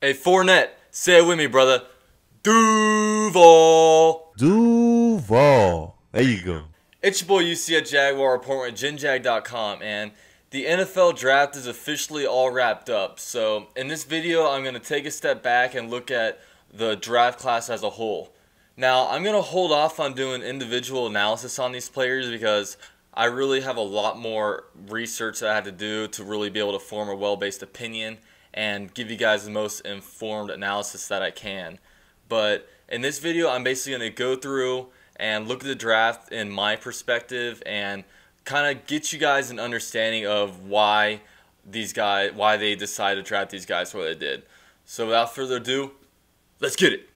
Hey, Fournette, say it with me, brother. Duval. Duval. There you go. It's your boy UCF Jaguar reporting with GenJag.com, and the NFL draft is officially all wrapped up. So in this video, I'm going to take a step back and look at the draft class as a whole. Now, I'm going to hold off on doing individual analysis on these players because I really have a lot more research that I had to do to really be able to form a well-based opinion and give you guys the most informed analysis that I can. But in this video, I'm basically going to go through and look at the draft in my perspective and kind of get you guys an understanding of why they decided to draft these guys the way they did. So without further ado, let's get it.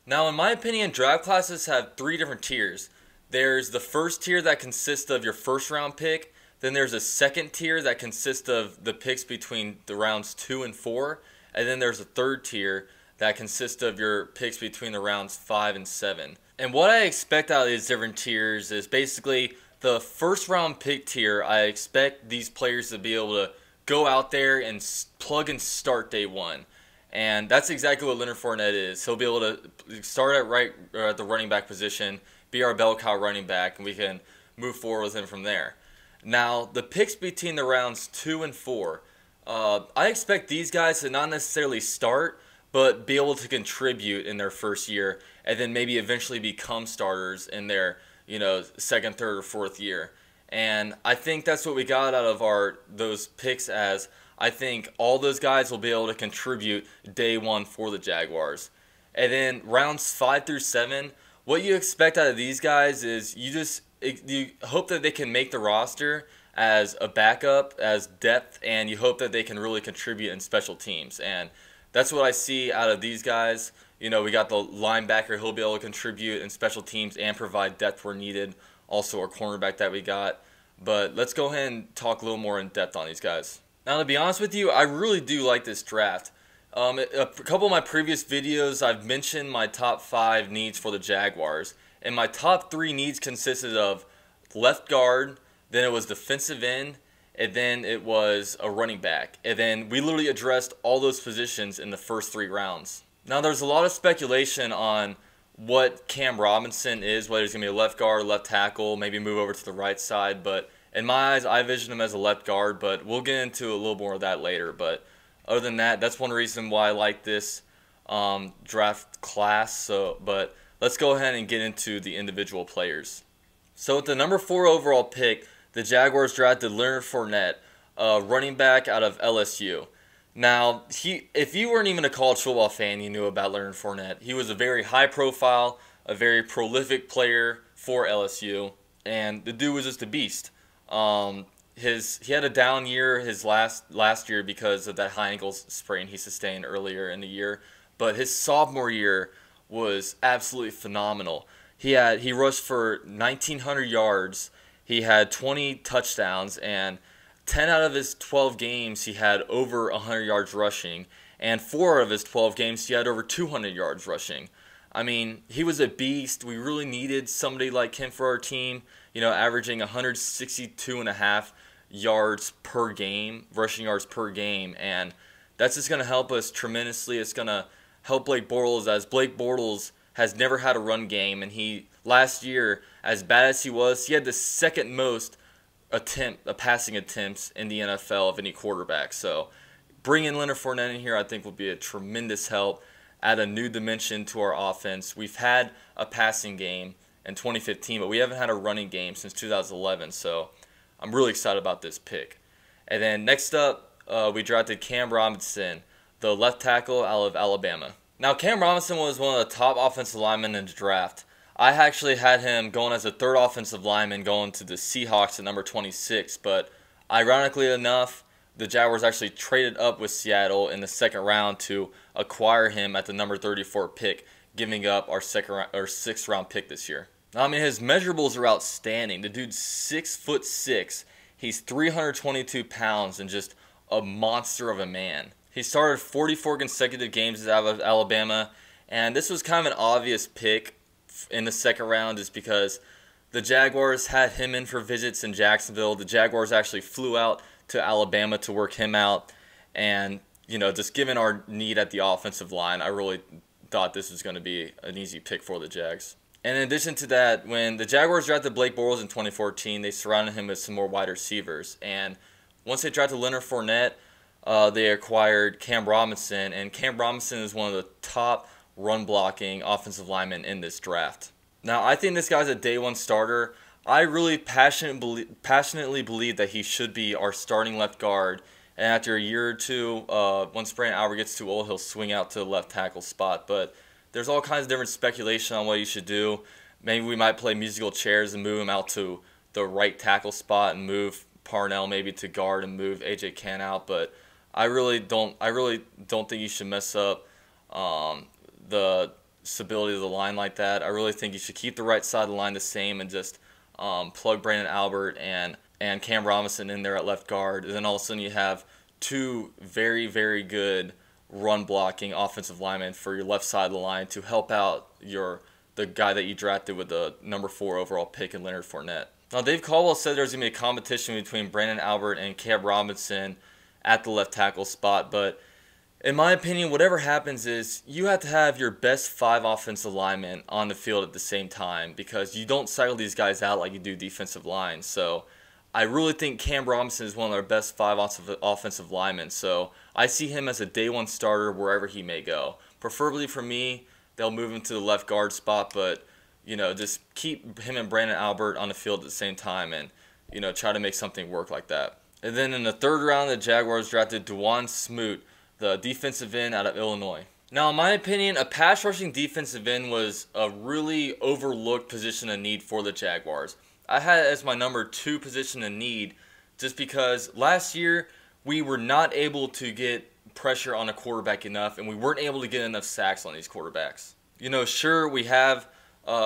Now, in my opinion, draft classes have three different tiers. There's the first tier that consists of your first round pick. Then there's a second tier that consists of the picks between the rounds 2 and 4. And then there's a third tier that consists of your picks between the rounds 5 and 7. And what I expect out of these different tiers is basically the first round pick tier. I expect these players to be able to go out there and plug and start day one. And that's exactly what Leonard Fournette is. He'll be able to start at the running back position, be our bell cow running back, and we can move forward with him from there. Now, the picks between the rounds 2 and 4, I expect these guys to not necessarily start, but be able to contribute in their first year, and then maybe eventually become starters in their second, third, or fourth year. And I think that's what we got out of those picks, as I think all those guys will be able to contribute day one for the Jaguars. And then rounds 5 through 7, what you expect out of these guys is you hope that they can make the roster as a backup, as depth, and you hope that they can really contribute in special teams. And that's what I see out of these guys. We got the linebacker, he'll be able to contribute in special teams and provide depth where needed. Also our cornerback that we got. But let's go ahead and talk a little more in depth on these guys. Now, to be honest with you, I really do like this draft. A couple of my previous videos, I've mentioned my top 5 needs for the Jaguars. And my top 3 needs consisted of left guard, then it was defensive end, and then it was a running back. And then we literally addressed all those positions in the first 3 rounds. Now, there's a lot of speculation on what Cam Robinson is, whether he's going to be a left guard, left tackle, maybe move over to the right side. But in my eyes, I envision him as a left guard, but we'll get into a little more of that later. But other than that, that's one reason why I like this draft class. But let's go ahead and get into the individual players. So with the number 4 overall pick, the Jaguars drafted Leonard Fournette, a running back out of LSU. Now, if you weren't even a college football fan, you knew about Leonard Fournette. He was a very high profile, a very prolific player for LSU, and the dude was just a beast. He had a down year his last year because of that high ankle sprain he sustained earlier in the year, but his sophomore year was absolutely phenomenal. He rushed for 1,900 yards. He had 20 touchdowns, and 10 out of his 12 games he had over 100 yards rushing, and 4 out of his 12 games he had over 200 yards rushing. I mean, he was a beast. We really needed somebody like him for our team, averaging 162.5 yards per game, rushing yards per game, and that's just going to help us tremendously. It's going to help Blake Bortles, as Blake Bortles has never had a run game, and last year, as bad as he was, he had the second most passing attempts in the NFL of any quarterback. So bringing Leonard Fournette in here, I think, will be a tremendous help, add a new dimension to our offense. We've had a passing game in 2015, but we haven't had a running game since 2011. So I'm really excited about this pick. And then next up, we drafted Cam Robinson, the left tackle out of Alabama. Now, Cam Robinson was one of the top offensive linemen in the draft. I actually had him going as a 3rd offensive lineman going to the Seahawks at number 26, but ironically enough, the Jaguars actually traded up with Seattle in the 2nd round to acquire him at the number 34 pick, giving up our 6th round pick this year. Now, I mean, his measurables are outstanding. The dude's 6'6". He's 322 pounds and just a monster of a man. He started 44 consecutive games out of Alabama, and this was kind of an obvious pick in the 2nd round, just because The Jaguars had him in for visits in Jacksonville. The Jaguars actually flew out to Alabama to work him out. And, just given our need at the offensive line, I really thought this was going to be an easy pick for the Jags. And in addition to that, when the Jaguars drafted Blake Bortles in 2014, they surrounded him with some more wide receivers. And once they drafted Leonard Fournette, they acquired Cam Robinson. And Cam Robinson is one of the top run-blocking offensive linemen in this draft. Now, I think this guy's a day-one starter. I really passionately believe that he should be our starting left guard. And after a year or two, once Brandon Albert gets too old, he'll swing out to the left tackle spot. But there's all kinds of different speculation on what he should do. Maybe we might play musical chairs and move him out to the right tackle spot and move Parnell maybe to guard and move A.J. Cann out. But I really don't think you should mess up the stability of the line like that. I really think you should keep the right side of the line the same and just plug Brandon Albert and Cam Robinson in there at left guard. And then all of a sudden you have two very, very good run-blocking offensive linemen for your left side of the line to help out the guy that you drafted with the number 4 overall pick in Leonard Fournette. Now, Dave Caldwell said there's going to be a competition between Brandon Albert and Cam Robinson at the left tackle spot, but in my opinion, whatever happens is you have to have your best 5 offensive linemen on the field at the same time because you don't cycle these guys out like you do defensive line. So I really think Cam Robinson is one of our best 5 offensive linemen. So I see him as a day-one starter wherever he may go. Preferably for me, they'll move him to the left guard spot, but just keep him and Brandon Albert on the field at the same time and try to make something work like that. And then in the 3rd round, the Jaguars drafted Dawuane Smoot, the defensive end out of Illinois. Now, in my opinion, a pass rushing defensive end was a really overlooked position of need for the Jaguars. I had it as my number 2 position of need just because last year we were not able to get pressure on a quarterback enough and we weren't able to get enough sacks on these quarterbacks. Sure, we have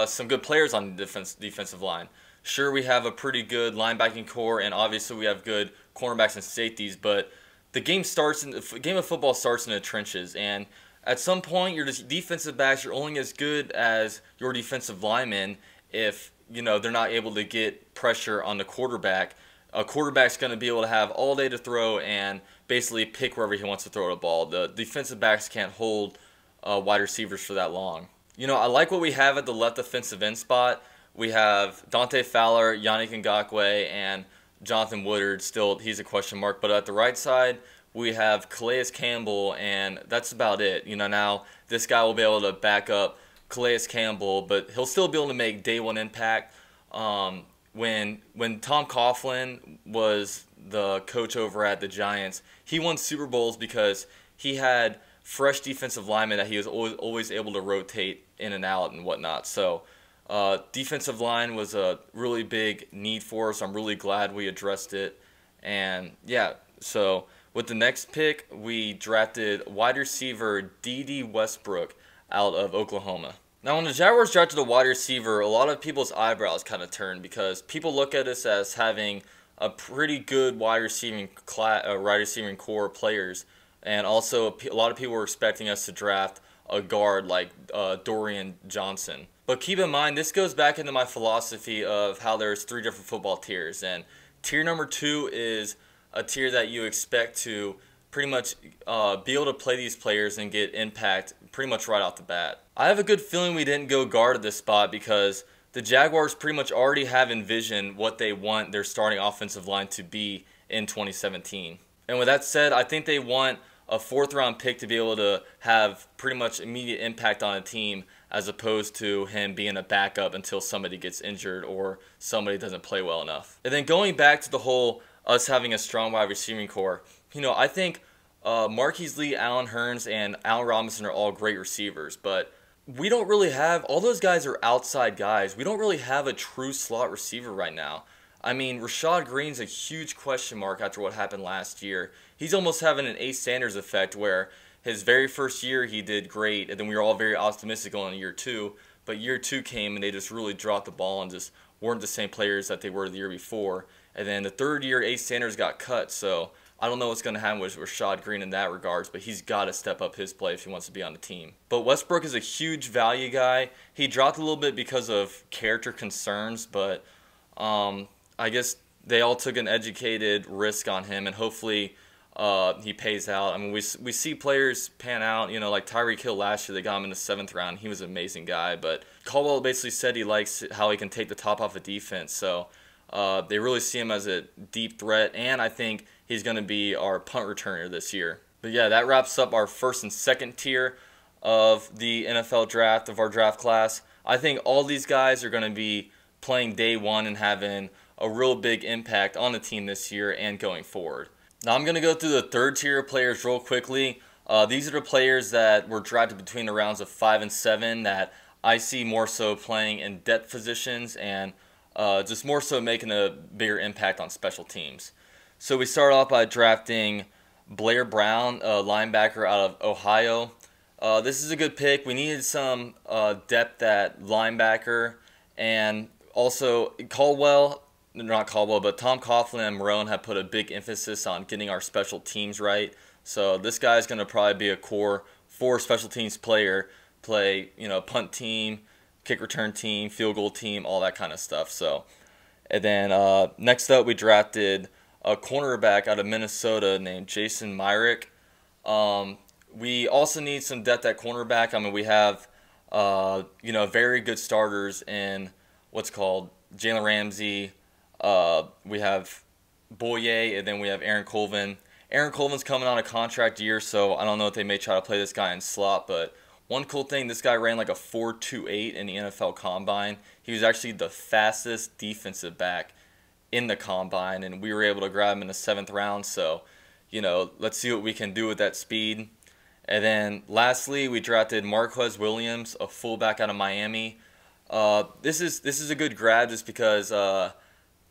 some good players on the defensive line. Sure, we have a pretty good linebacking core and obviously we have good cornerbacks and safeties, but the game of football starts in the trenches, and at some point, your defensive backs are only as good as your defensive linemen if they're not able to get pressure on the quarterback. A quarterback's going to be able to have all day to throw and basically pick wherever he wants to throw the ball. The defensive backs can't hold wide receivers for that long. I like what we have at the left defensive end spot. We have Dante Fowler, Yannick Ngakoue, and Jonathan Woodard. Still, he's a question mark. But at the right side, we have Calais Campbell, and that's about it. Now this guy will be able to back up Calais Campbell, but he'll still be able to make day-one impact. When Tom Coughlin was the coach over at the Giants, he won Super Bowls because he had fresh defensive linemen that he was always able to rotate in and out and whatnot. So defensive line was a really big need for us. I'm really glad we addressed it. And yeah, so with the next pick, we drafted wide receiver D.D. Westbrook out of Oklahoma. Now, when the Jaguars drafted a wide receiver, a lot of people's eyebrows kind of turned because people look at us as having a pretty good wide receiving core players, and also a lot of people were expecting us to draft a guard like Dorian Johnson. But keep in mind, this goes back into my philosophy of how there's 3 different football tiers, and tier number 2 is a tier that you expect to pretty much be able to play these players and get impact pretty much right off the bat. I have a good feeling we didn't go guard at this spot because the Jaguars pretty much already have envisioned what they want their starting offensive line to be in 2017. And with that said, I think they want a 4th-round pick to be able to have pretty much immediate impact on a team as opposed to him being a backup until somebody gets injured or somebody doesn't play well enough. And then going back to the whole us having a strong wide receiving core, I think Marquise Lee, Allen Hurns, and Allen Robinson are all great receivers, but we don't really have, all those guys are outside guys. We don't really have a true slot receiver right now. I mean, Rashad Green's a huge question mark after what happened last year. He's almost having an Ace Sanders effect where his very first year he did great, and then we were all very optimistic on year 2, but year 2 came and they just really dropped the ball and just weren't the same players that they were the year before. And then the 3rd year, Ace Sanders got cut, so I don't know what's going to happen with Rashad Green in that regards, but he's got to step up his play if he wants to be on the team. But Westbrook is a huge value guy. He dropped a little bit because of character concerns, but I guess they all took an educated risk on him, and hopefully he pays out. I mean, we see players pan out, like Tyreek Hill last year. They got him in the 7th round. He was an amazing guy, but Caldwell basically said he likes how he can take the top off of defense. So they really see him as a deep threat, and I think he's going to be our punt returner this year. But yeah, that wraps up our first and second tier of the NFL draft, of our draft class. I think all these guys are going to be playing day one and having a real big impact on the team this year and going forward. Now I'm going to go through the third tier of players real quickly. These are the players that were drafted between the rounds of 5 and 7 that I see more so playing in depth positions and just more so making a bigger impact on special teams. So we start off by drafting Blair Brown, a linebacker out of Ohio. This is a good pick. We needed some depth at linebacker, and also Tom Coughlin and Marone have put a big emphasis on getting our special teams right. So this guy is going to probably be a core 4 special teams player, play punt team, kick return team, field goal team, all that kind of stuff. So, and then next up we drafted a cornerback out of Minnesota named Jason Myrick. We also need some depth at cornerback. I mean, we have very good starters in what's called Jalen Ramsey. We have Boye, and then we have Aaron Colvin. Aaron Colvin's coming on a contract year, so I don't know if they may try to play this guy in slot, but one cool thing, this guy ran like a 4.28 in the NFL Combine. He was actually the fastest defensive back in the Combine, and we were able to grab him in the 7th round, so, let's see what we can do with that speed. And then lastly, we drafted Marquez Williams, a fullback out of Miami. This is a good grab just because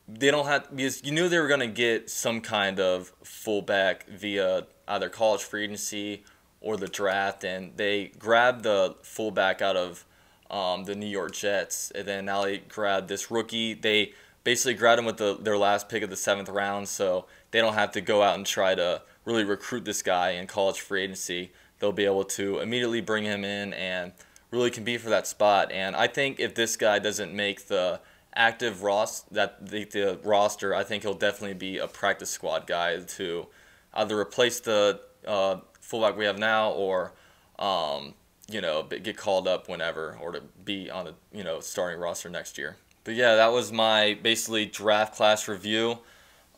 because you knew they were going to get some kind of fullback via either college free agency or the draft, and they grabbed the fullback out of the New York Jets, and then now they grabbed this rookie. They basically grabbed him with their last pick of the 7th round, so they don't have to go out and try to really recruit this guy in college free agency. They'll be able to immediately bring him in and really compete for that spot. And I think if this guy doesn't make the active the roster, I think he'll definitely be a practice squad guy to either replace the fullback we have now or get called up whenever, or to be on the starting roster next year. But yeah, that was my basically draft class review.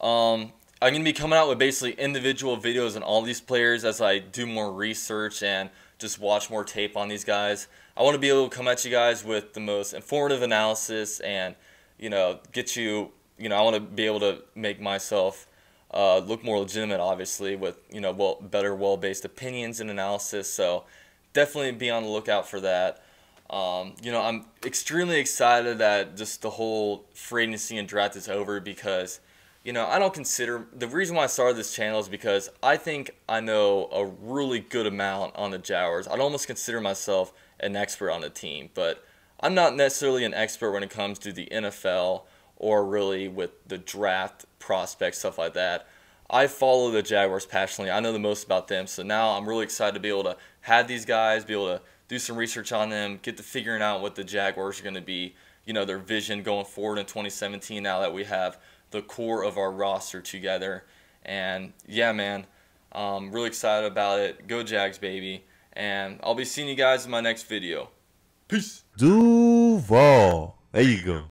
I'm going to be coming out with basically individual videos on all these players as I do more research and just watch more tape on these guys. I want to be able to come at you guys with the most informative analysis and, get you, I want to be able to make myself look more legitimate, obviously, with, better, well-based opinions and analysis. So definitely be on the lookout for that. I'm extremely excited that just the whole free agency and draft is over because, I don't consider, the reason why I started this channel is because I think I know a really good amount on the Jaguars. I'd almost consider myself an expert on the team, but I'm not necessarily an expert when it comes to the NFL or really with the draft prospects, stuff like that. I follow the Jaguars passionately. I know the most about them, so now I'm really excited to be able to have these guys, be able to do some research on them, get to figuring out what the Jaguars are going to be, their vision going forward in 2017 now that we have the core of our roster together. And yeah, man, I'm really excited about it. Go Jags, baby. And I'll be seeing you guys in my next video. Peace. Duval. There you go.